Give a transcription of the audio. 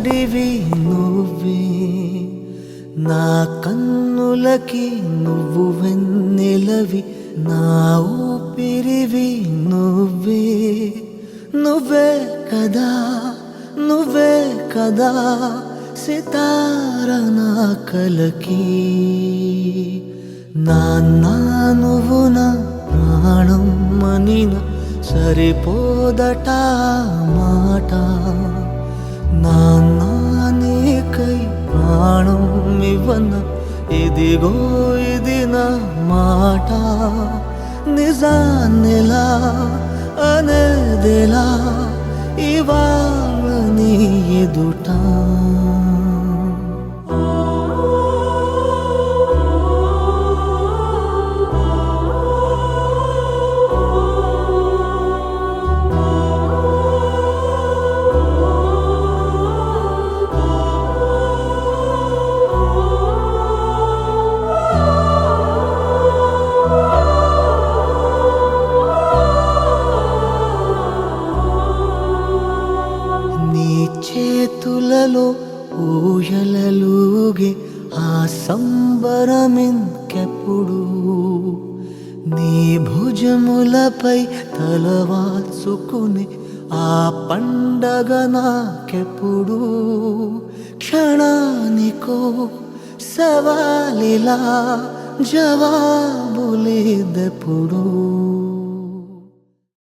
ఊపిరివి నువ్వే, నా కన్నులకి నువ్వు వెన్నెలవి, నా ఊపిరివి నువ్వే. నువ్వే కదా, నువ్వే కదా సితార నా కలకి. నాన్నా నువ్వు నా ప్రాణం మనిన సరిపోదట మాట. నాన్నా నీకై ప్రాణం ఇవ్వన, ఇదిగో ఇది నా మాట. నిజాన్నెలా అనేదెలా ఇవాళ నీ ఎదుట. చేతులలో ఊయలలుగే ఆ సంబరమింకెప్పుడు, నీ భుజములపై తలవాల్చుకుని ఆ పండగ నాకెప్పుడు. క్షణానికో సవాలిలా జవాబులేదెప్పుడు.